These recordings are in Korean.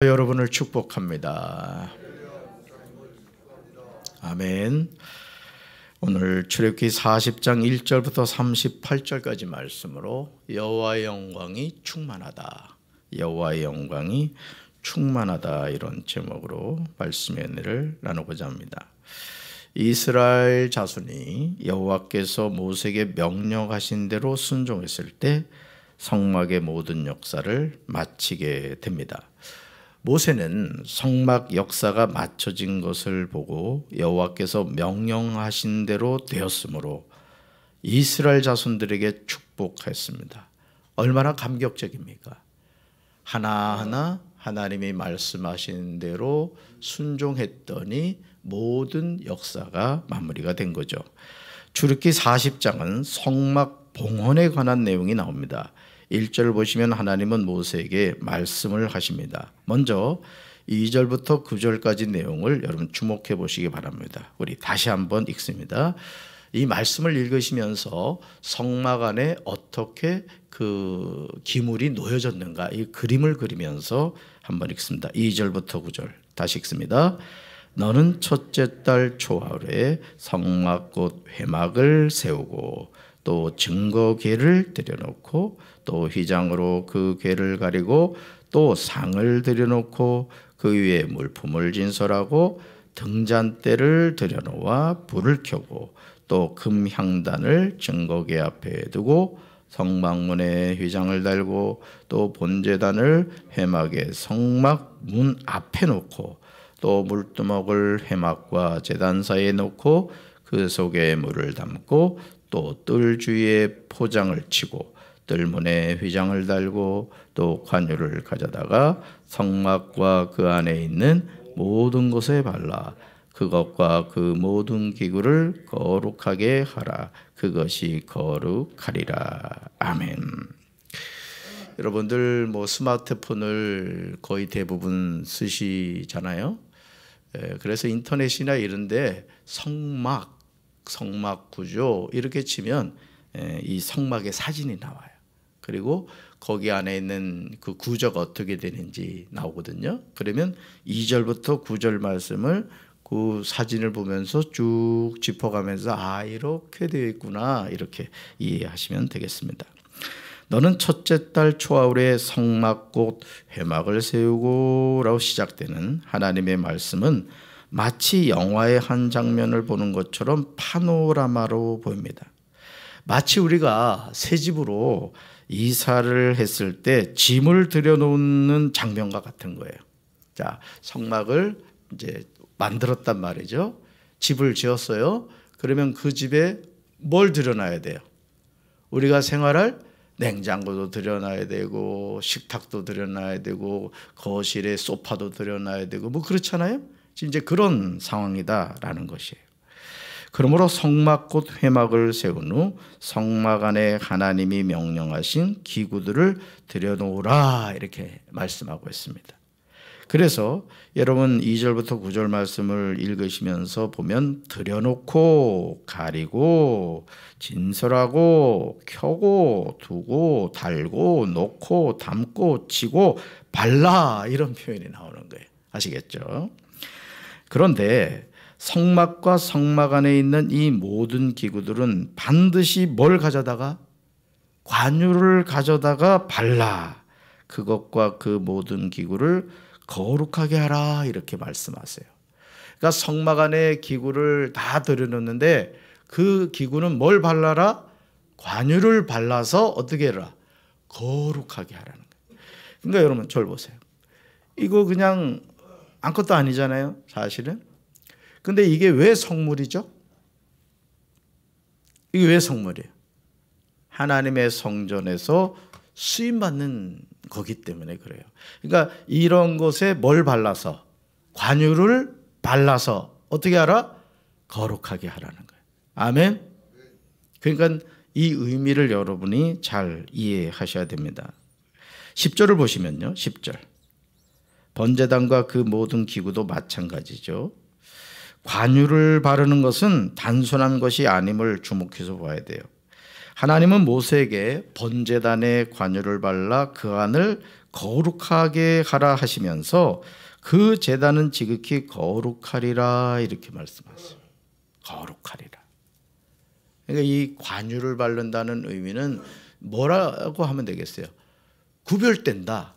여러분을 축복합니다. 아멘. 오늘 출애굽기 40장 1절부터 38절까지 말씀으로 여호와의 영광이 충만하다. 여호와의 영광이 충만하다, 이런 제목으로 말씀의 은혜를 나누고자 합니다. 이스라엘 자손이 여호와께서 모세에게 명령하신 대로 순종했을 때 성막의 모든 역사를 마치게 됩니다. 모세는 성막 역사가 맞춰진 것을 보고 여호와께서 명령하신 대로 되었으므로 이스라엘 자손들에게 축복했습니다. 얼마나 감격적입니까? 하나하나 하나님이 말씀하신 대로 순종했더니 모든 역사가 마무리가 된 거죠. 출애굽기 40장은 성막 봉헌에 관한 내용이 나옵니다. 1절 보시면 하나님은 모세에게 말씀을 하십니다. 먼저 2절부터 9절까지 내용을 여러분 주목해 보시기 바랍니다. 우리 다시 한번 읽습니다. 이 말씀을 읽으시면서 성막 안에 어떻게 그 기물이 놓여졌는가, 이 그림을 그리면서 한번 읽습니다. 2절부터 9절 다시 읽습니다. 너는 첫째 달 초하루에 성막 곧 회막을 세우고 또 증거궤를 들여놓고 또 휘장으로 그 궤를 가리고 또 상을 들여놓고 그 위에 물품을 진설하고 등잔대를 들여놓아 불을 켜고 또 금향단을 증거궤 앞에 두고 성막문에 휘장을 달고 또 본제단을 회막의 성막 문 앞에 놓고 또 물두멍을 회막과 제단 사이에 놓고 그 속에 물을 담고 또 뜰 주위에 포장을 치고 뜰문에 휘장을 달고 또 관유를 가져다가 성막과 그 안에 있는 모든 곳에 발라 그것과 그 모든 기구를 거룩하게 하라. 그것이 거룩하리라. 아멘. 여러분들 뭐 스마트폰을 거의 대부분 쓰시잖아요. 그래서 인터넷이나 이런데 성막 구조 이렇게 치면 이 성막의 사진이 나와요. 그리고 거기 안에 있는 그 구조가 어떻게 되는지 나오거든요. 그러면 2절부터 9절 말씀을 그 사진을 보면서 쭉 짚어가면서 아, 이렇게 되어 있구나, 이렇게 이해하시면 되겠습니다. 너는 첫째 달 초하루에 성막 곧 회막을 세우고 라고 시작되는 하나님의 말씀은 마치 영화의 한 장면을 보는 것처럼 파노라마로 보입니다. 마치 우리가 새 집으로 이사를 했을 때 짐을 들여놓는 장면과 같은 거예요. 자, 성막을 이제 만들었단 말이죠. 집을 지었어요. 그러면 그 집에 뭘 들여놔야 돼요? 우리가 생활할 냉장고도 들여놔야 되고 식탁도 들여놔야 되고 거실에 소파도 들여놔야 되고 뭐 그렇잖아요. 이제 그런 상황이다라는 것이에요. 그러므로 성막 곧 회막을 세운 후 성막 안에 하나님이 명령하신 기구들을 들여놓으라, 이렇게 말씀하고 있습니다. 그래서 여러분 2절부터 9절 말씀을 읽으시면서 보면 들여놓고 가리고 진설하고 켜고 두고 달고 놓고 담고 치고 발라, 이런 표현이 나오는 거예요. 아시겠죠? 그런데 성막과 성막 안에 있는 이 모든 기구들은 반드시 뭘 가져다가? 관유를 가져다가 발라 그것과 그 모든 기구를 거룩하게 하라, 이렇게 말씀하세요. 그러니까 성막 안에 기구를 다 들여놓는데 그 기구는 뭘 발라라? 관유를 발라서 어떻게 해라? 거룩하게 하라는 거예요. 그러니까 여러분 저를 보세요. 이거 그냥 아무것도 아니잖아요, 사실은. 근데 이게 왜 성물이죠? 이게 왜 성물이에요? 하나님의 성전에서 쓰임받는 거기 때문에 그래요. 그러니까 이런 것에 뭘 발라서? 관유를 발라서 어떻게 하라? 거룩하게 하라는 거예요. 아멘. 그러니까 이 의미를 여러분이 잘 이해하셔야 됩니다. 10절을 보시면요. 10절. 번제단과 그 모든 기구도 마찬가지죠. 관유를 바르는 것은 단순한 것이 아님을 주목해서 봐야 돼요. 하나님은 모세에게 번제단에 관유를 발라 그 안을 거룩하게 하라 하시면서 그 제단은 지극히 거룩하리라 이렇게 말씀하세요. 거룩하리라. 그러니까 이 관유를 바른다는 의미는 뭐라고 하면 되겠어요? 구별된다,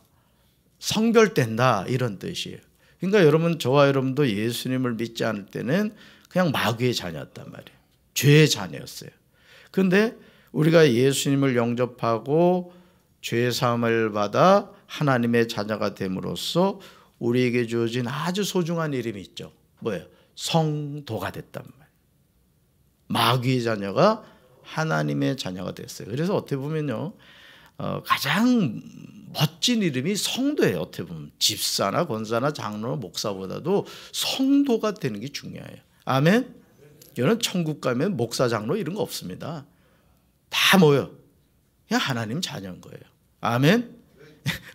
성별된다 이런 뜻이에요. 그러니까 여러분, 저와 여러분도 예수님을 믿지 않을 때는 그냥 마귀의 자녀였단 말이에요. 죄의 자녀였어요. 그런데 우리가 예수님을 영접하고 죄 사함을 받아 하나님의 자녀가 됨으로써 우리에게 주어진 아주 소중한 이름이 있죠. 뭐예요? 성도가 됐단 말이에요. 마귀의 자녀가 하나님의 자녀가 됐어요. 그래서 어떻게 보면요, 가장 멋진 이름이 성도예요. 어떻게 보면 집사나 권사나 장로나 목사보다도 성도가 되는 게 중요해요. 아멘. 여러분, 천국 가면 목사, 장로 이런 거 없습니다. 다 뭐예요? 그냥 하나님 자녀인 거예요. 아멘.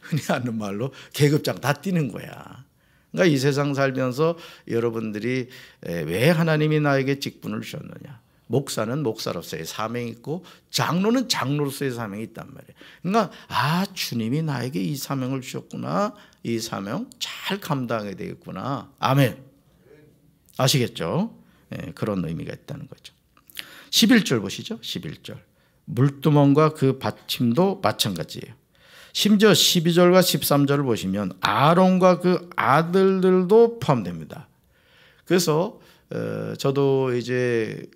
흔히 하는 말로 계급장 다 뛰는 거야. 그러니까 이 세상 살면서 여러분들이 왜 하나님이 나에게 직분을 주셨느냐? 목사는 목사로서의 사명이 있고 장로는 장로로서의 사명이 있단 말이에요. 그러니까 주님이 나에게 이 사명을 주셨구나. 이 사명 잘 감당하게 되겠구나. 아멘. 아시겠죠? 그런 의미가 있다는 거죠. 11절 보시죠. 11절. 물두멍과 그 받침도 마찬가지예요. 심지어 12절과 13절을 보시면 아론과 그 아들들도 포함됩니다. 그래서 저도 이제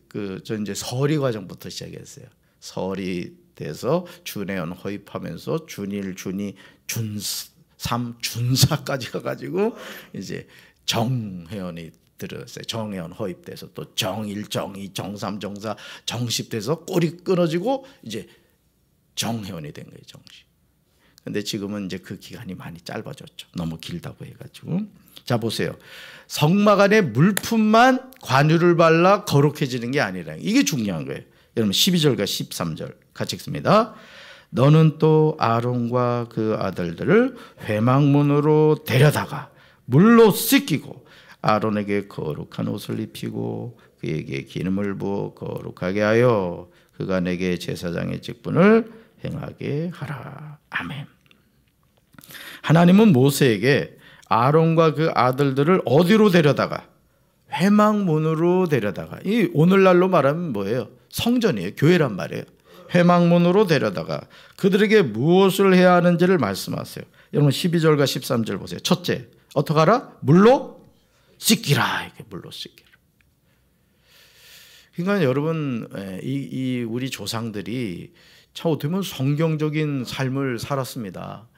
저 이제 서리 과정부터 시작했어요. 설이 돼서 준회원 허입하면서 준일, 준이, 준삼, 준사까지 가가지고 이제 정회원이 들었어요. 정회원 허입돼서 또 정일, 정이, 정삼, 정사, 정십돼서 꼬리 끊어지고 이제 정회원이 된 거예요. 정십. 근데 지금은 이제 그 기간이 많이 짧아졌죠. 너무 길다고 해가지고. 자, 보세요. 성막 안에 물품만 관유를 발라 거룩해지는 게 아니라, 이게 중요한 거예요. 여러분 12절과 13절 같이 읽습니다. 너는 또 아론과 그 아들들을 회막문으로 데려다가 물로 씻기고 아론에게 거룩한 옷을 입히고 그에게 기름을 부어 거룩하게 하여 그가 내게 제사장의 직분을 행하게 하라. 아멘. 하나님은 모세에게 아론과 그 아들들을 어디로 데려다가? 회막문으로 데려다가. 이 오늘날로 말하면 뭐예요? 성전이에요. 교회란 말이에요. 회막문으로 데려다가 그들에게 무엇을 해야 하는지를 말씀하세요. 여러분 12절과 13절 보세요. 첫째, 어떻게 하라? 물로 씻기라. 이게 물로 씻기라. 그러니까 여러분, 우리 조상들이 참 어떻게 보면 성경적인 삶을 살았습니다.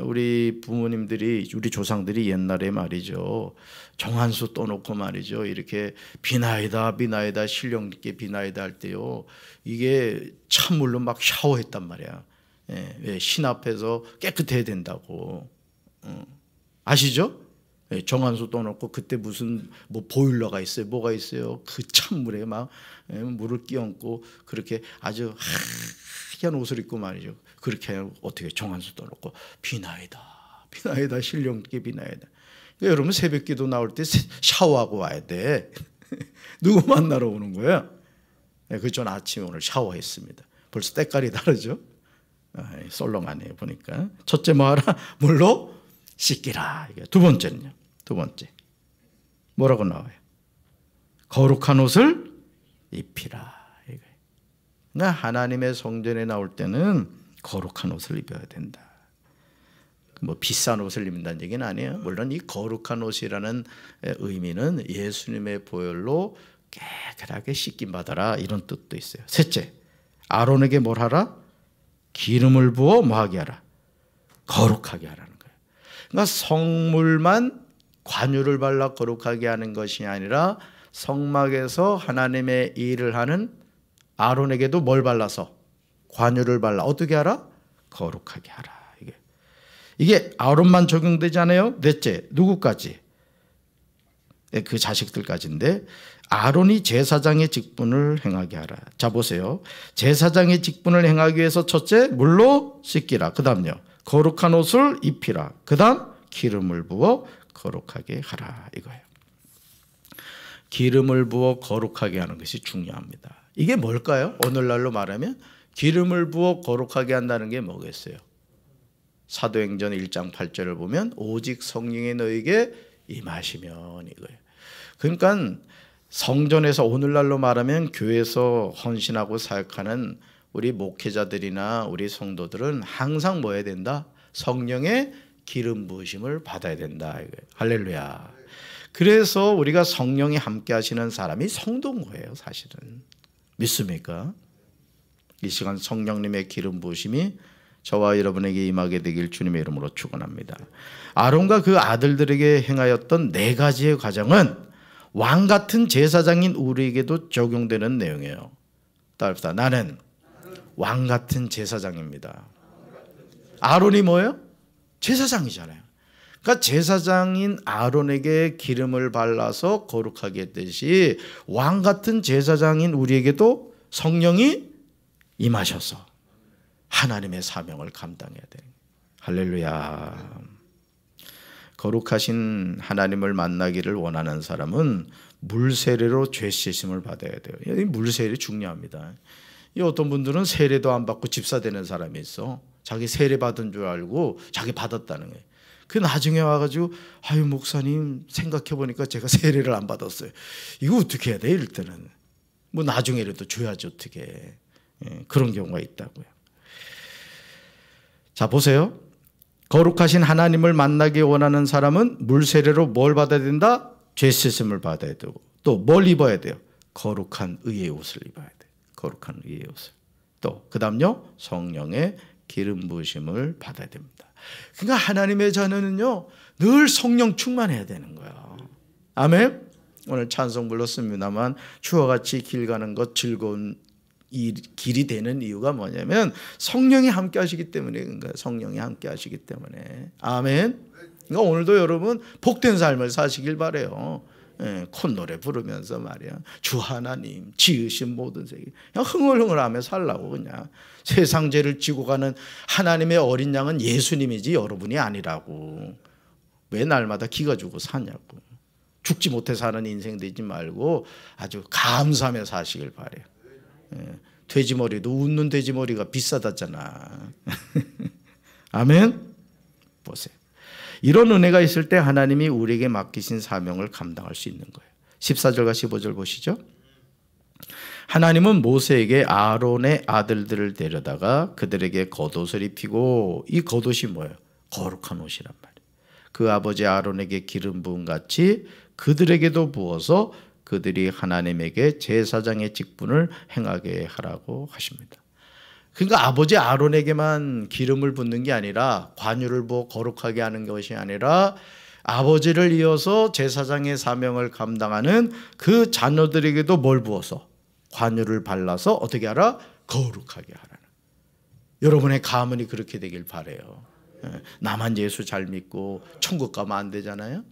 우리 부모님들이, 우리 조상들이 옛날에 말이죠, 정한수 떠놓고 말이죠, 이렇게 비나이다 비나이다 신령 있게 비나이다 할 때요, 이게 찬물로 막 샤워했단 말이야. 왜? 신 앞에서 깨끗해야 된다고. 아시죠? 정한수 떠놓고 그때 무슨 뭐 보일러가 있어요, 뭐가 있어요? 그 찬물에 막 물을 끼얹고 그렇게 아주 하얀 옷을 입고 말이죠. 그렇게 하면 어떻게 정한수 떠놓고 비나이다 비나이다 신령께 비나이다. 그러니까 여러분 새벽기도 나올 때 샤워하고 와야 돼. 누구 만나러 오는 거야? 그 전 아침에 오늘 샤워했습니다. 벌써 때깔이 다르죠? 썰렁하네요 보니까. 첫째 뭐하라? 물로 씻기라. 두 번째는요. 두 번째 뭐라고 나와요? 거룩한 옷을 입히라. 그러니까 하나님의 성전에 나올 때는 거룩한 옷을 입어야 된다. 뭐 비싼 옷을 입는다는 얘기는 아니에요. 물론 이 거룩한 옷이라는 의미는 예수님의 보혈로 깨끗하게 씻김 받아라 이런 뜻도 있어요. 셋째, 아론에게 뭘 하라? 기름을 부어 뭐하게 하라? 거룩하게 하라는 거예요. 그러니까 성물만 관유를 발라 거룩하게 하는 것이 아니라 성막에서 하나님의 일을 하는 아론에게도 뭘 발라서? 관유를 발라. 어떻게 하라? 거룩하게 하라. 이게 아론만 적용되지 않아요? 넷째, 누구까지? 그 자식들까지인데 아론이 제사장의 직분을 행하게 하라. 자 보세요. 제사장의 직분을 행하기 위해서 첫째, 물로 씻기라. 그 다음요, 거룩한 옷을 입히라. 그 다음, 기름을 부어 거룩하게 하라. 이거예요. 기름을 부어 거룩하게 하는 것이 중요합니다. 이게 뭘까요? 오늘날로 말하면 기름을 부어 거룩하게 한다는 게 뭐겠어요? 사도행전 1장 8절을 보면 오직 성령이 너에게 임하시면 이거예요. 그러니까 성전에서 오늘날로 말하면 교회에서 헌신하고 사역하는 우리 목회자들이나 우리 성도들은 항상 뭐 해야 된다? 성령의 기름 부으심을 받아야 된다 이거예요. 할렐루야. 그래서 우리가 성령이 함께 하시는 사람이 성도인 거예요. 사실은 믿습니까? 이 시간 성령님의 기름 부으심이 저와 여러분에게 임하게 되길 주님의 이름으로 축원합니다. 아론과 그 아들들에게 행하였던 4가지의 과정은 왕 같은 제사장인 우리에게도 적용되는 내용이에요. 따라합시다. 나는 왕 같은 제사장입니다. 아론이 뭐예요? 제사장이잖아요. 그러니까 제사장인 아론에게 기름을 발라서 거룩하게 했듯이 왕 같은 제사장인 우리에게도 성령이 임하셔서 하나님의 사명을 감당해야 돼요. 할렐루야. 거룩하신 하나님을 만나기를 원하는 사람은 물세례로 죄 씻음을 받아야 돼요. 이 물세례 중요합니다. 이 어떤 분들은 세례도 안 받고 집사 되는 사람이 있어. 자기 세례 받은 줄 알고 자기 받았다는 거예요. 그 나중에 와가지고 아유 목사님 생각해 보니까 제가 세례를 안 받았어요. 이거 어떻게 해야 돼? 이럴 때는 뭐 나중에라도 줘야지 어떻게. 그런 경우가 있다고요. 자 보세요. 거룩하신 하나님을 만나기 원하는 사람은 물세례로 뭘 받아야 된다? 죄 씻음을 받아야 되고 또 뭘 입어야 돼요? 거룩한 의의 옷을 입어야 돼요. 거룩한 의의 옷을. 또 그 다음요 성령의 기름 부으심을 받아야 됩니다. 그러니까 하나님의 자녀는요 늘 성령 충만해야 되는 거예요. 아멘. 오늘 찬송 불렀습니다만 주와 같이 길 가는 것 즐거운 이 길이 되는 이유가 뭐냐면 성령이 함께 하시기 때문에 그런가요? 성령이 함께 하시기 때문에. 아멘. 그러니까 오늘도 여러분 복된 삶을 사시길 바래요. 콧노래 부르면서 말이야. 주 하나님 지으신 모든 세계 그냥 흥얼흥얼하며 살라고 그냥. 세상 죄를 지고 가는 하나님의 어린 양은 예수님이지 여러분이 아니라고. 왜 날마다 기가 주고 사냐고. 죽지 못해 사는 인생 되지 말고 아주 감사하며 사시길 바래요. 돼지머리도 웃는 돼지머리가 비싸다잖아. 아멘. 보세요. 이런 은혜가 있을 때 하나님이 우리에게 맡기신 사명을 감당할 수 있는 거예요. 14절과 15절 보시죠. 하나님은 모세에게 아론의 아들들을 데려다가 그들에게 겉옷을 입히고 이 겉옷이 뭐예요? 거룩한 옷이란 말이에요. 그 아버지 아론에게 기름 부음 같이 그들에게도 부어서 그들이 하나님에게 제사장의 직분을 행하게 하라고 하십니다. 그러니까 아버지 아론에게만 기름을 붓는 게 아니라 관유를 부어 거룩하게 하는 것이 아니라 아버지를 이어서 제사장의 사명을 감당하는 그 자녀들에게도 뭘 부어서 관유를 발라서 어떻게 하라? 거룩하게 하라는. 여러분의 가문이 그렇게 되길 바라요. 나만 예수 잘 믿고 천국 가면 안 되잖아요.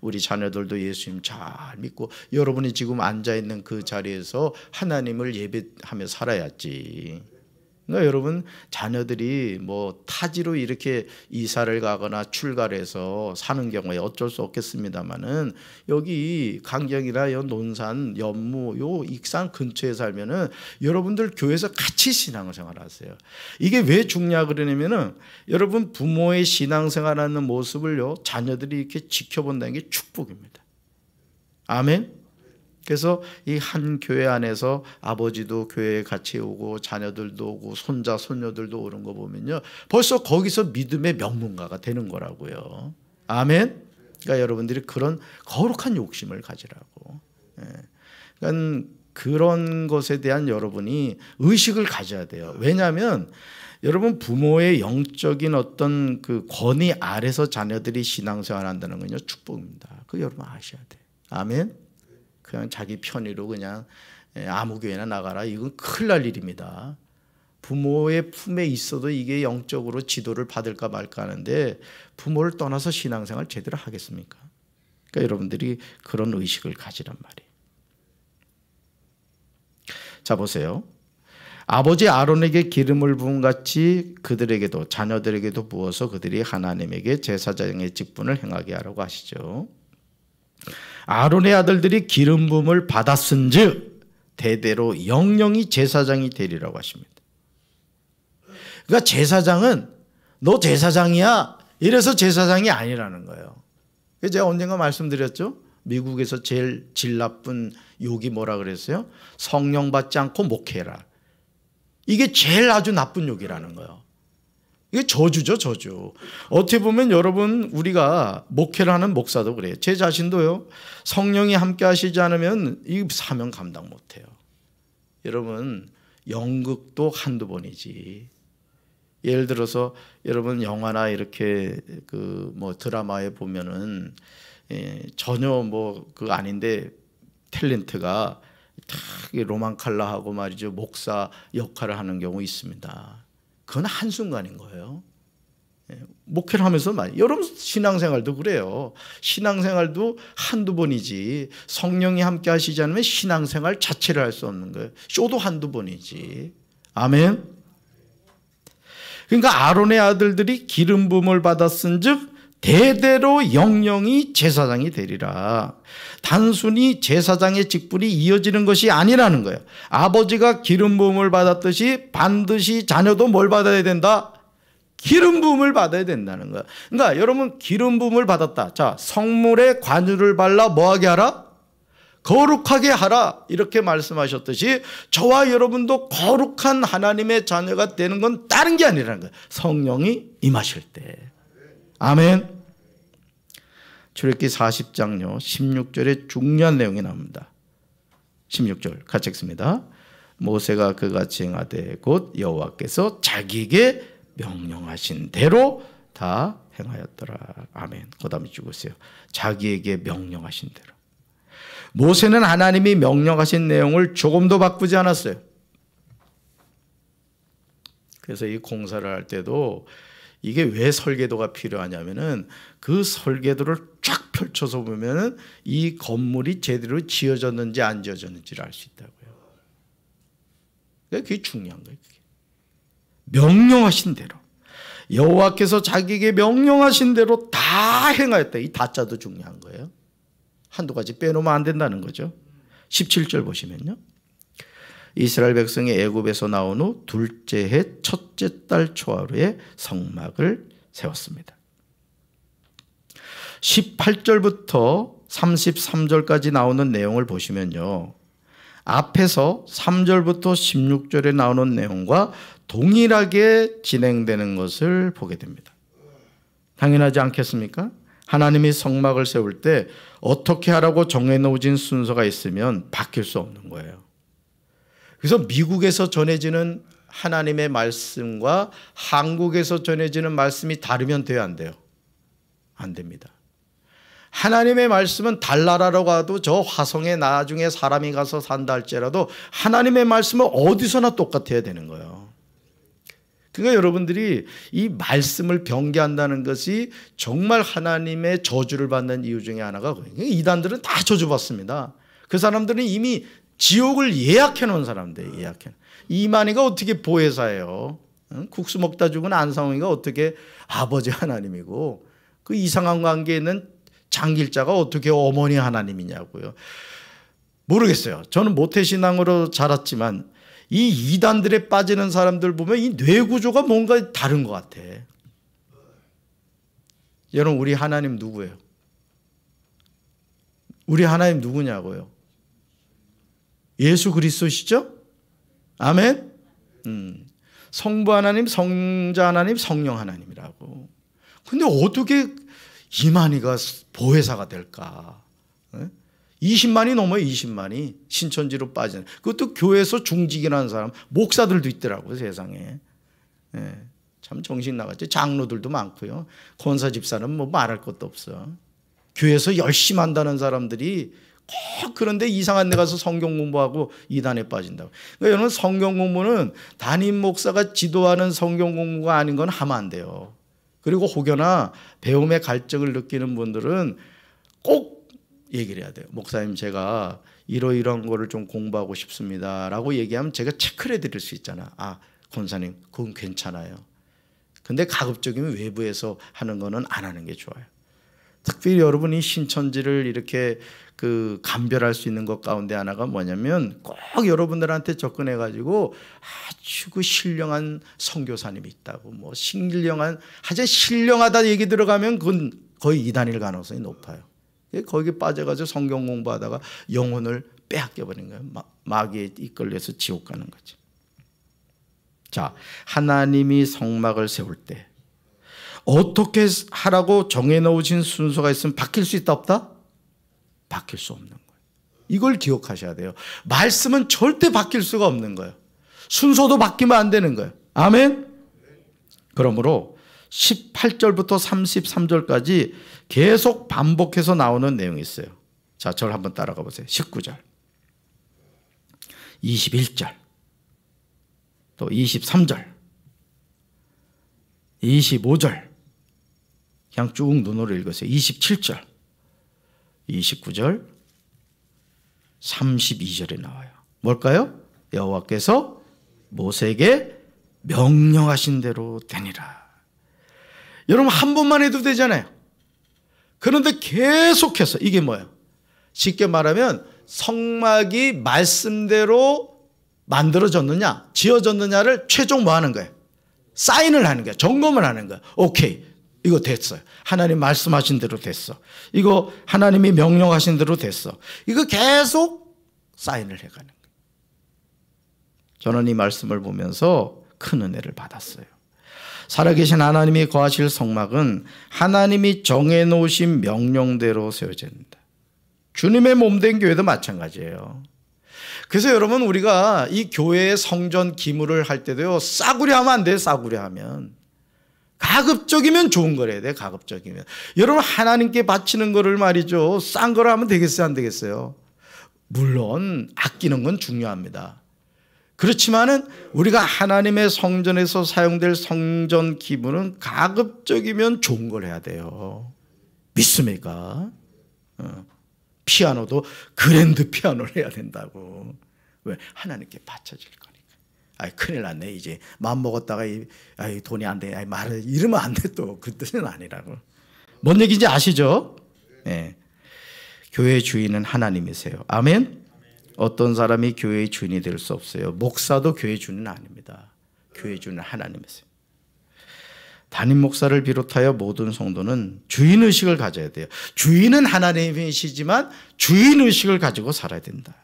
우리 자녀들도 예수님 잘 믿고 여러분이 지금 앉아있는 그 자리에서 하나님을 예배하며 살아야지. 그러니까 여러분 자녀들이 뭐 타지로 이렇게 이사를 가거나 출가를 해서 사는 경우에 어쩔 수 없겠습니다만은 여기 강경이나 논산, 연무, 요 익산 근처에 살면은 여러분들 교회에서 같이 신앙생활 하세요. 이게 왜 중요하 그러냐면은 여러분 부모의 신앙생활하는 모습을요 자녀들이 이렇게 지켜본다는 게 축복입니다. 아멘. 그래서 이 한 교회 안에서 아버지도 교회에 같이 오고 자녀들도 오고 손자 손녀들도 오는 거 보면요 벌써 거기서 믿음의 명문가가 되는 거라고요. 아멘. 그러니까 여러분들이 그런 거룩한 욕심을 가지라고. 그러니까 그런 것에 대한 여러분이 의식을 가져야 돼요. 왜냐하면 여러분 부모의 영적인 어떤 그 권위 아래서 자녀들이 신앙생활 한다는 건요 축복입니다. 그거 여러분 아셔야 돼요. 아멘. 그냥 자기 편의로 그냥 아무 교회나 나가라. 이건 큰일 날 일입니다. 부모의 품에 있어도 이게 영적으로 지도를 받을까 말까 하는데 부모를 떠나서 신앙생활 제대로 하겠습니까? 그러니까 여러분들이 그런 의식을 가지란 말이에요. 자 보세요. 아버지 아론에게 기름을 부은 같이 그들에게도 자녀들에게도 부어서 그들이 하나님에게 제사장의 직분을 행하게 하라고 하시죠. 아론의 아들들이 기름 부음을 받았은즉 대대로 영영이 제사장이 되리라고 하십니다. 그러니까 제사장은 너 제사장이야. 이래서 제사장이 아니라는 거예요. 제가 언젠가 말씀드렸죠. 미국에서 제일 질 나쁜 욕이 뭐라 그랬어요? 성령 받지 않고 목회라. 이게 제일 아주 나쁜 욕이라는 거예요. 이게 저주죠, 저주. 어떻게 보면 여러분, 우리가 목회를 하는 목사도 그래요. 제 자신도요, 성령이 함께 하시지 않으면 이 사명 감당 못해요. 여러분, 연극도 한두 번이지. 예를 들어서 여러분 영화나 이렇게 뭐 드라마에 보면은 전혀 그 아닌데 탤런트가 다 로만칼라하고 말이죠, 목사 역할을 하는 경우 있습니다. 그건 한순간인 거예요. 목회를 하면서 여러분 신앙생활도 그래요. 신앙생활도 한두 번이지. 성령이 함께 하시지 않으면 신앙생활 자체를 할 수 없는 거예요. 쇼도 한두 번이지. 아멘. 그러니까 아론의 아들들이 기름 부음을 받았은즉 대대로 영영이 제사장이 되리라. 단순히 제사장의 직분이 이어지는 것이 아니라는 거예요. 아버지가 기름 부음을 받았듯이 반드시 자녀도 뭘 받아야 된다? 기름 부음을 받아야 된다는 거예요. 그러니까 여러분, 기름 부음을 받았다. 자, 성물에 관유를 발라 뭐하게 하라? 거룩하게 하라. 이렇게 말씀하셨듯이 저와 여러분도 거룩한 하나님의 자녀가 되는 건 다른 게 아니라는 거예요. 성령이 임하실 때. 아멘. 출애굽기 40장요 16절에 중요한 내용이 나옵니다. 16절 같이 읽습니다. 모세가 그같이 행하되 곧 여호와께서 자기에게 명령하신 대로 다 행하였더라. 아멘. 그 다음에 죽으세요. 자기에게 명령하신 대로. 모세는 하나님이 명령하신 내용을 조금도 바꾸지 않았어요. 그래서 이 공사를 할 때도 이게 왜 설계도가 필요하냐면은 그 설계도를 쫙 펼쳐서 보면은 이 건물이 제대로 지어졌는지 안 지어졌는지를 알 수 있다고요. 그게 중요한 거예요. 그게. 명령하신 대로. 여호와께서 자기에게 명령하신 대로 다 행하였다. 이 다자도 중요한 거예요. 한두 가지 빼놓으면 안 된다는 거죠. 17절 보시면요. 이스라엘 백성이 애굽에서 나온 후 둘째 해 첫째 달 초하루에 성막을 세웠습니다. 18절부터 33절까지 나오는 내용을 보시면요. 앞에서 3절부터 16절에 나오는 내용과 동일하게 진행되는 것을 보게 됩니다. 당연하지 않겠습니까? 하나님이 성막을 세울 때 어떻게 하라고 정해놓은 순서가 있으면 바뀔 수 없는 거예요. 그래서 미국에서 전해지는 하나님의 말씀과 한국에서 전해지는 말씀이 다르면 돼요, 안 돼요? 안 됩니다. 하나님의 말씀은 달나라라고 해도 저 화성에 나중에 사람이 가서 산다 할지라도 하나님의 말씀은 어디서나 똑같아야 되는 거예요. 그러니까 여러분들이 이 말씀을 변개한다는 것이 정말 하나님의 저주를 받는 이유 중에 하나가 이단들은 다 저주받습니다. 그 사람들은 이미 지옥을 예약해 놓은 사람들, 예약해. 이만희가 어떻게 보혜사예요? 국수 먹다 죽은 안상홍이가 어떻게 아버지 하나님이고 그 이상한 관계에 있는 장길자가 어떻게 어머니 하나님이냐고요. 모르겠어요. 저는 모태신앙으로 자랐지만 이 이단들에 빠지는 사람들 보면 이 뇌구조가 뭔가 다른 것 같아. 여러분, 우리 하나님 누구예요? 우리 하나님 누구냐고요? 예수 그리스도시죠? 아멘? 성부 하나님, 성자 하나님, 성령 하나님이라고. 근데 어떻게 이만희가 보혜사가 될까? 20만이 넘어요. 20만이 신천지로 빠지는. 그것도 교회에서 중직이라는 사람, 목사들도 있더라고요, 세상에. 참 정신 나갔죠. 장로들도 많고요. 권사 집사는 뭐 말할 것도 없어. 교회에서 열심히 한다는 사람들이 꼭 그런데 이상한 데 가서 성경 공부하고 이단에 빠진다고. 그러니까 여러분, 성경 공부는 담임 목사가 지도하는 성경 공부가 아닌 건 하면 안 돼요. 그리고 혹여나 배움의 갈증을 느끼는 분들은 꼭 얘기를 해야 돼요. 목사님, 제가 이러이러한 거를 좀 공부하고 싶습니다 라고 얘기하면 제가 체크를 해드릴 수 있잖아. 아, 권사님, 그건 괜찮아요. 근데 가급적이면 외부에서 하는 거는 안 하는 게 좋아요. 특별히 여러분이 신천지를 이렇게 그 감별할 수 있는 것 가운데 하나가 뭐냐면 꼭 여러분들한테 접근해 가지고 아주 그 신령한 선교사님이 있다고 뭐 하여튼 신령하다 얘기 들어가면 그건 거의 이단일 가능성이 높아요. 거기 빠져가지고 성경 공부하다가 영혼을 빼앗겨 버린 거예요. 마귀에 이끌려서 지옥 가는 거죠. 자, 하나님이 성막을 세울 때 어떻게 하라고 정해놓으신 순서가 있으면 바뀔 수 있다 없다? 바뀔 수 없는 거예요. 이걸 기억하셔야 돼요. 말씀은 절대 바뀔 수가 없는 거예요. 순서도 바뀌면 안 되는 거예요. 아멘? 그러므로 18절부터 33절까지 계속 반복해서 나오는 내용이 있어요. 자, 저를 한번 따라가 보세요. 19절, 21절, 또 23절, 25절, 그냥 쭉 눈으로 읽으세요. 27절, 29절, 32절에 나와요. 뭘까요? 여호와께서 모세에게 명령하신 대로 되니라. 여러분 한 번만 해도 되잖아요. 그런데 계속해서 이게 뭐예요? 쉽게 말하면 성막이 말씀대로 만들어졌느냐 지어졌느냐를 최종 뭐 하는 거예요? 사인을 하는 거예요. 점검을 하는 거예요. 오케이, 이거 됐어요. 하나님 말씀하신 대로 됐어. 이거 하나님이 명령하신 대로 됐어. 이거 계속 사인을 해가는 거예요. 저는 이 말씀을 보면서 큰 은혜를 받았어요. 살아계신 하나님이 거하실 성막은 하나님이 정해놓으신 명령대로 세워집니다. 주님의 몸된 교회도 마찬가지예요. 그래서 여러분 우리가 이 교회의 성전 기물을 할 때도요, 싸구려 하면 안 돼요. 싸구려 하면. 가급적이면 좋은 거래야 돼. 가급적이면. 여러분 하나님께 바치는 거를 말이죠, 싼 거를 하면 되겠어요? 안 되겠어요? 물론 아끼는 건 중요합니다. 그렇지만은 우리가 하나님의 성전에서 사용될 성전 기물은 가급적이면 좋은 걸 해야 돼요. 믿습니까? 피아노도 그랜드 피아노를 해야 된다고. 왜? 하나님께 바쳐질 거니까. 아이 큰일 났네. 이제 마음 먹었다가 아이 돈이 안 돼. 아이 말을 이러면 안 돼. 또 그 뜻은 아니라고. 뭔 얘기인지 아시죠? 네. 교회 주인은 하나님이세요. 아멘. 어떤 사람이 교회의 주인이 될 수 없어요. 목사도 교회 주인은 아닙니다. 교회 주인은 하나님이세요. 담임 목사를 비롯하여 모든 성도는 주인의식을 가져야 돼요. 주인은 하나님이시지만 주인의식을 가지고 살아야 된다.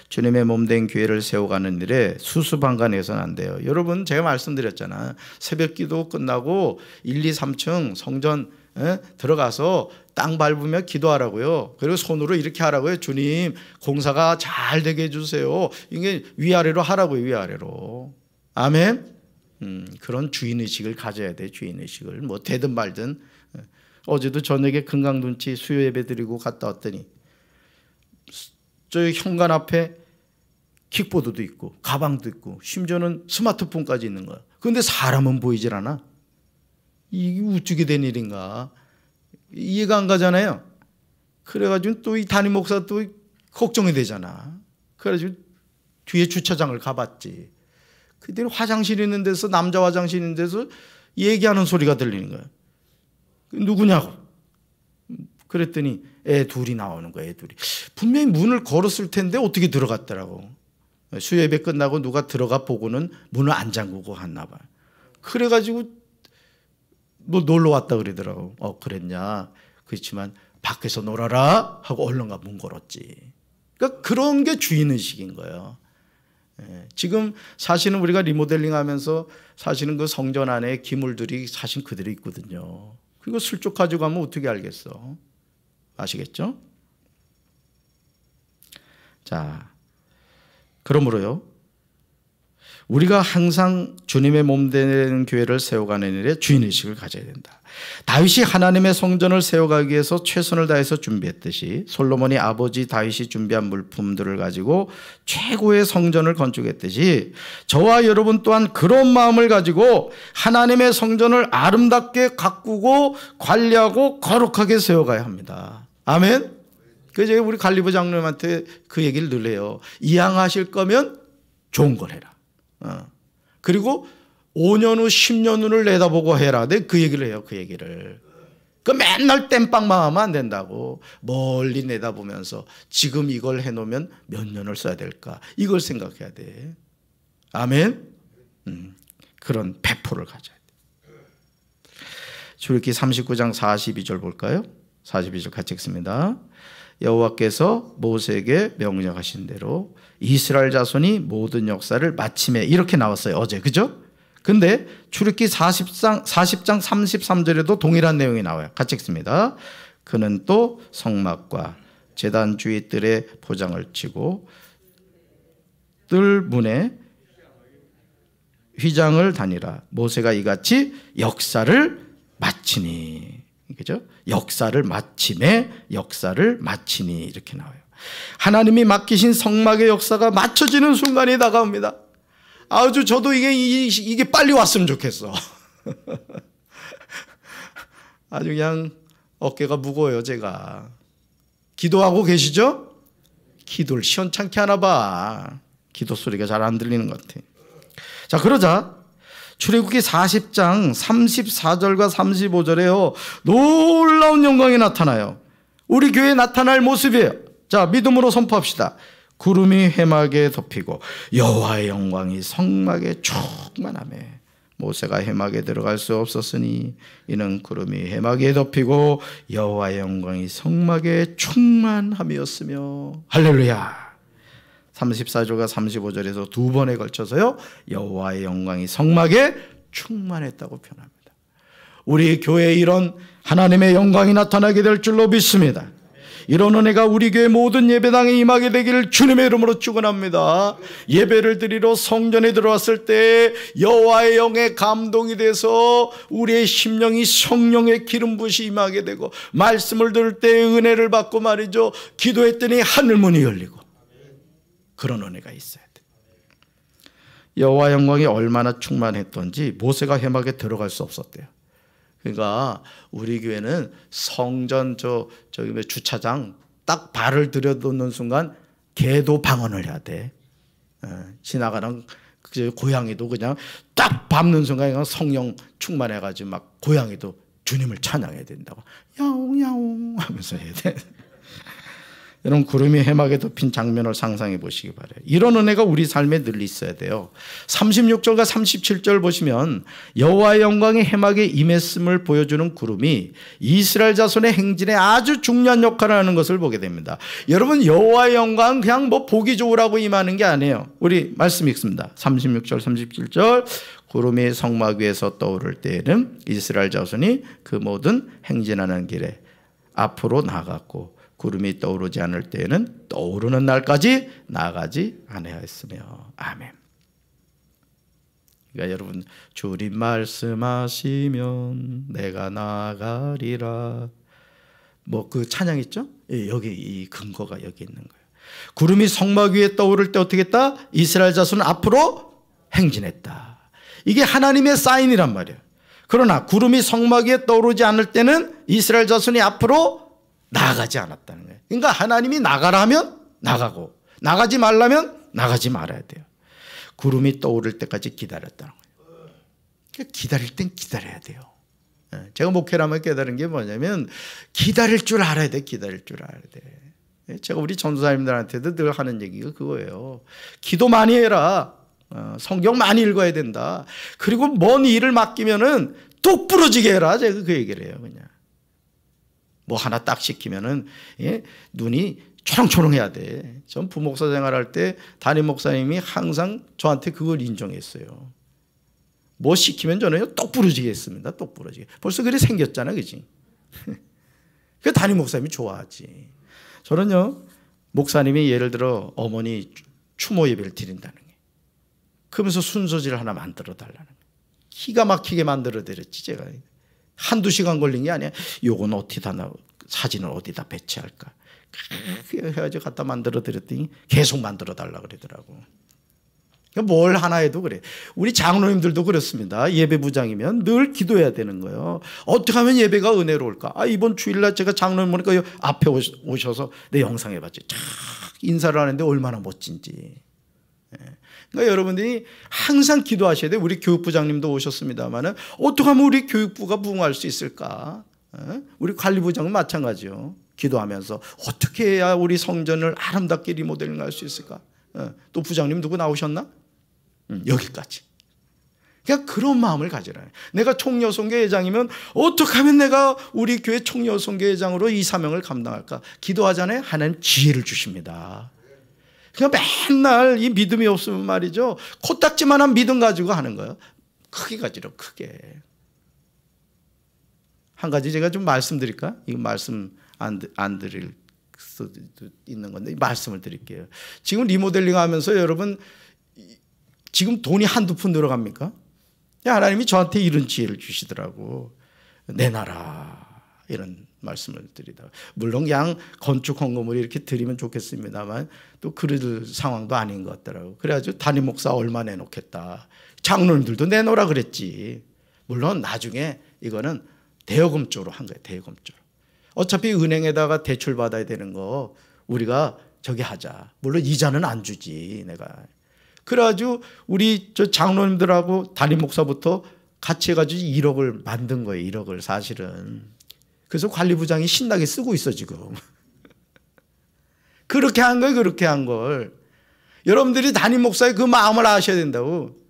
주님의 몸된 교회를 세워가는 일에 수수방관해서는 안 돼요. 여러분 제가 말씀드렸잖아요. 새벽기도 끝나고 1, 2, 3층 성전 들어가서 땅 밟으며 기도하라고요. 그리고 손으로 이렇게 하라고요. 주님 공사가 잘 되게 해주세요. 이게 위아래로 하라고요. 위아래로. 아멘. 그런 주인의식을 가져야 돼. 주인의식을 뭐 되든 말든. 어제도 저녁에 금강둔치 수요 예배 드리고 갔다 왔더니 저 현관 앞에 킥보드도 있고 가방도 있고 심지어는 스마트폰까지 있는 거야. 그런데 사람은 보이질 않아. 이게 어떻게 된 일인가 이해가 안 가잖아요. 그래가지고 또 이 담임 목사 또 걱정이 되잖아. 그래가지고 뒤에 주차장을 가봤지. 그때는 화장실 있는 데서 남자 화장실 있는 데서 얘기하는 소리가 들리는 거야. 누구냐고. 그랬더니 애 둘이 나오는 거야. 애 둘이. 분명히 문을 걸었을 텐데 어떻게 들어갔더라고. 수요예배 끝나고 누가 들어가 보고는 문을 안 잠그고 갔나 봐요. 그래가지고 뭐 놀러 왔다 그러더라고. 그랬냐. 그렇지만 밖에서 놀아라 하고 얼른 가 문 걸었지. 그러니까 그런 게 주인의식인 거예요. 지금 사실은 우리가 리모델링 하면서 사실은 그 성전 안에 기물들이 사실 그대로 있거든요. 그리고 슬쩍 가지고 가면 어떻게 알겠어? 아시겠죠? 자, 그러므로요, 우리가 항상 주님의 몸되는 교회를 세워가는 일에 주인의식을 가져야 된다. 다윗이 하나님의 성전을 세워가기 위해서 최선을 다해서 준비했듯이 솔로몬이 아버지 다윗이 준비한 물품들을 가지고 최고의 성전을 건축했듯이 저와 여러분 또한 그런 마음을 가지고 하나님의 성전을 아름답게 가꾸고 관리하고 거룩하게 세워가야 합니다. 아멘. 그래서 우리 갈리브 장로님한테 그 얘기를 늘 해요. 이양하실 거면 좋은 걸 해라. 그리고 5년 후 10년 후를 내다보고 해라. 내가 그 얘기를 해요. 그 얘기를. 그 맨날 땜빵만 하면 안 된다고. 멀리 내다보면서 지금 이걸 해놓으면 몇 년을 써야 될까, 이걸 생각해야 돼. 아멘. 그런 배포를 가져야 돼. 출애굽기 39장 42절 볼까요? 42절 같이 읽습니다. 여호와께서 모세에게 명령하신 대로 이스라엘 자손이 모든 역사를 마침에, 이렇게 나왔어요 어제, 그죠? 근데 출애굽기 40장 33절에도 동일한 내용이 나와요. 같이 읽습니다. 그는 또 성막과 제단 주위 뜰에 포장을 치고 뜰 문에 휘장을 다니라. 모세가 이같이 역사를 마치니, 그죠? 역사를 마침에, 역사를 마치니, 이렇게 나와요. 하나님이 맡기신 성막의 역사가 맞춰지는 순간이 다가옵니다. 아주 저도 이게 빨리 왔으면 좋겠어. 아주 그냥 어깨가 무거워요 제가. 기도하고 계시죠? 기도를 시원찮게 하나 봐. 기도 소리가 잘 안 들리는 것 같아. 자, 그러자 출애굽기 40장 34절과 35절에요 놀라운 영광이 나타나요. 우리 교회에 나타날 모습이에요. 자, 믿음으로 선포합시다. 구름이 회막에 덮이고 여호와의 영광이 성막에 충만하매 모세가 회막에 들어갈 수 없었으니 이는 구름이 회막에 덮이고 여호와의 영광이 성막에 충만함이었으며. 할렐루야. 34절과 35절에서 두 번에 걸쳐서요 여호와의 영광이 성막에 충만했다고 표현합니다. 우리 교회에 이런 하나님의 영광이 나타나게 될 줄로 믿습니다. 이런 은혜가 우리 교회 모든 예배당에 임하게 되기를 주님의 이름으로 축원합니다. 예배를 드리러 성전에 들어왔을 때 여호와의 영에 감동이 돼서 우리의 심령이 성령의 기름 부으심이 임하게 되고, 말씀을 들을 때 은혜를 받고 말이죠, 기도했더니 하늘문이 열리고, 그런 은혜가 있어야 돼. 여호와 영광이 얼마나 충만했던지 모세가 회막에 들어갈 수 없었대요. 그러니까 우리 교회는 성전 저기 주차장 딱 발을 들여놓는 순간 개도 방언을 해야 돼. 지나가는 고양이도 그냥 딱 밟는 순간 그냥 성령 충만해가지고 막 고양이도 주님을 찬양해야 된다고 야옹 야옹 하면서 해야 돼. 이런 구름이 회막에 덮인 장면을 상상해 보시기 바라요. 이런 은혜가 우리 삶에 늘 있어야 돼요. 36절과 37절 보시면 여호와의 영광이 회막에 임했음을 보여주는 구름이 이스라엘 자손의 행진에 아주 중요한 역할을 하는 것을 보게 됩니다. 여러분, 여호와의 영광은 그냥 뭐 보기 좋으라고 임하는 게 아니에요. 우리 말씀 읽습니다. 36절 37절 구름이 성막 위에서 떠오를 때에는 이스라엘 자손이 그 모든 행진하는 길에 앞으로 나갔고 구름이 떠오르지 않을 때에는 떠오르는 날까지 나가지 아니하였으며. 아멘. 그러니까 여러분, 주님 말씀하시면 내가 나가리라, 뭐 그 찬양 있죠? 여기 이 근거가 여기 있는 거예요. 구름이 성막 위에 떠오를 때 어떻게 했다? 이스라엘 자손은 앞으로 행진했다. 이게 하나님의 사인이란 말이에요. 그러나 구름이 성막 위에 떠오르지 않을 때는 이스라엘 자손이 앞으로 나가지 않았다는 거예요. 그러니까 하나님이 나가라 하면 나가고 나가지 말라면 나가지 말아야 돼요. 구름이 떠오를 때까지 기다렸다는 거예요. 그러니까 기다릴 땐 기다려야 돼요. 제가 목회를 하면 깨달은 게 뭐냐면 기다릴 줄 알아야 돼. 기다릴 줄 알아야 돼. 제가 우리 전도사님들한테도 늘 하는 얘기가 그거예요. 기도 많이 해라. 성경 많이 읽어야 된다. 그리고 먼 일을 맡기면은 똑 부러지게 해라. 제가 그 얘기를 해요. 그냥 뭐 하나 딱 시키면은 눈이 초롱초롱해야 돼. 전 부목사 생활할 때 담임 목사님이 항상 저한테 그걸 인정했어요. 뭐 시키면 저는요 똑 부러지게 했습니다. 똑 부러지게. 벌써 그래 생겼잖아, 그지? 그 담임 목사님이 좋아하지. 저는요 목사님이 예를 들어 어머니 추모 예배를 드린다는 게, 그러면서 순서지를 하나 만들어 달라는 게, 기가 막히게 만들어 드렸지. 제가 한두 시간 걸린 게 아니야. 요건 어디다 사진을 어디다 배치할까 해가지고 갖다 만들어 드렸더니 계속 만들어 달라 그러더라고. 뭘 하나 해도 그래. 우리 장로님들도 그렇습니다. 예배부장이면 늘 기도해야 되는 거예요. 어떻게 하면 예배가 은혜로울까? 이번 주일날 제가 장로님 보니까 앞에 오셔서 내 영상에 봤지. 쫙 인사를 하는데 얼마나 멋진지. 그러니까 여러분들이 항상 기도하셔야 돼요. 우리 교육부장님도 오셨습니다만 어떻게 하면 우리 교육부가 부흥할 수 있을까? 우리 관리부장은 마찬가지요. 기도하면서 어떻게 해야 우리 성전을 아름답게 리모델링 할 수 있을까? 또 부장님 누구 나오셨나? 여기까지. 그냥 그런 마음을 가지라. 내가 총여성교 회장이면 어떻게 하면 내가 우리 교회 총여성교 회장으로 이 사명을 감당할까? 기도하잖아요. 하나님 지혜를 주십니다. 그냥 맨날 이 믿음이 없으면 말이죠, 코딱지만한 믿음 가지고 하는 거예요. 크게 가지려, 크게. 한 가지 제가 좀 말씀드릴까? 이거 말씀 안 드릴 수도 있는 건데 말씀을 드릴게요. 지금 리모델링 하면서 여러분 지금 돈이 한두 푼 들어갑니까? 하나님이 저한테 이런 지혜를 주시더라고. 내놔라, 이런 말씀을 드리다. 물론 그냥 건축 헌금을 이렇게 드리면 좋겠습니다만 또 그럴 상황도 아닌 것 같더라고. 그래가지고 담임 목사 얼마 내놓겠다, 장로님들도 내놓으라 그랬지. 물론 나중에 이거는 대여금 쪽으로 한 거예요. 대여금 쪽으로. 어차피 은행에다가 대출 받아야 되는 거 우리가 저기 하자. 물론 이자는 안 주지 내가. 그래가지고 우리 저 장로님들하고 담임 목사부터 같이 해가지고 1억을 만든 거예요. 1억을 사실은. 그래서 관리부장이 신나게 쓰고 있어 지금. 그렇게 한 거예요. 그렇게 한 걸. 여러분들이 담임 목사의 그 마음을 아셔야 된다고.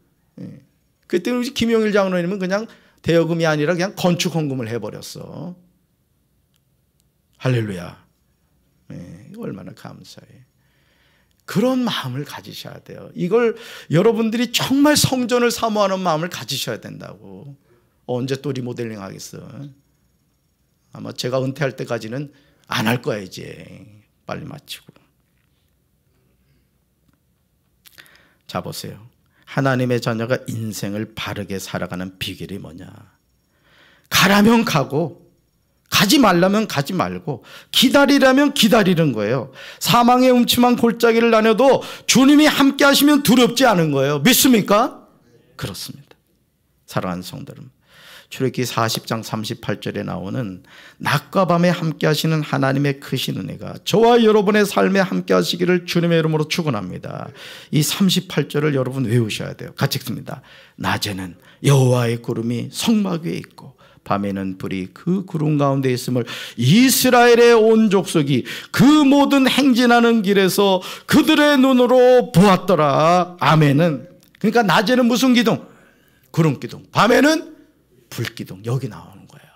그때 우리 김용일 장로님은 그냥 대여금이 아니라 그냥 건축 헌금을 해버렸어. 할렐루야. 얼마나 감사해. 그런 마음을 가지셔야 돼요. 이걸 여러분들이 정말 성전을 사모하는 마음을 가지셔야 된다고. 언제 또 리모델링 하겠어? 아마 제가 은퇴할 때까지는 안 할 거야. 이제 빨리 마치고. 자, 보세요. 하나님의 자녀가 인생을 바르게 살아가는 비결이 뭐냐? 가라면 가고 가지 말라면 가지 말고 기다리라면 기다리는 거예요. 사망의 음침한 골짜기를 다녀도 주님이 함께 하시면 두렵지 않은 거예요. 믿습니까? 그렇습니다. 사랑하는 성도들, 출애굽기 40장 38절에 나오는 낮과 밤에 함께 하시는 하나님의 크신 은혜가 저와 여러분의 삶에 함께 하시기를 주님의 이름으로 축원합니다. 이 38절을 여러분 외우셔야 돼요. 같이 읽습니다. 낮에는 여호와의 구름이 성막 위에 있고 밤에는 불이 그 구름 가운데 있음을 이스라엘의 온 족속이 그 모든 행진하는 길에서 그들의 눈으로 보았더라. 아멘은. 그러니까 낮에는 무슨 기둥? 구름 기둥. 밤에는 불 기둥. 여기 나오는 거예요.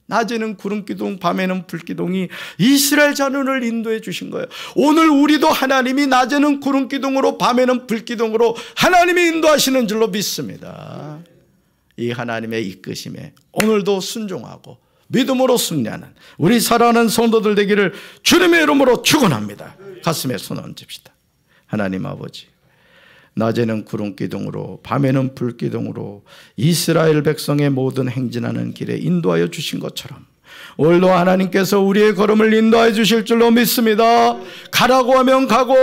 낮에는 구름 기둥, 밤에는 불 기둥이 이스라엘 자손을 인도해 주신 거예요. 오늘 우리도 하나님이 낮에는 구름 기둥으로 밤에는 불 기둥으로 하나님이 인도하시는 줄로 믿습니다. 이 하나님의 이끄심에 오늘도 순종하고 믿음으로 승리하는 우리 사랑하는 성도들 되기를 주님의 이름으로 축원합니다. 가슴에 손 얹읍시다. 하나님 아버지, 낮에는 구름 기둥으로 밤에는 불 기둥으로 이스라엘 백성의 모든 행진하는 길에 인도하여 주신 것처럼 오늘도 하나님께서 우리의 걸음을 인도해 주실 줄로 믿습니다. 가라고 하면 가고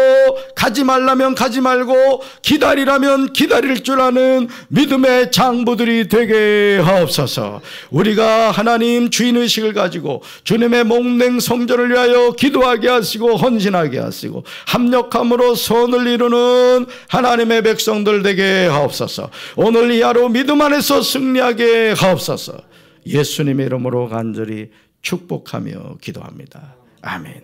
가지 말라면 가지 말고 기다리라면 기다릴 줄 아는 믿음의 장부들이 되게 하옵소서. 우리가 하나님 주인의식을 가지고 주님의 목랭 성전을 위하여 기도하게 하시고 헌신하게 하시고 합력함으로 선을 이루는 하나님의 백성들 되게 하옵소서. 오늘 이 하루 믿음 안에서 승리하게 하옵소서. 예수님의 이름으로 간절히 축복하며 기도합니다. 아멘.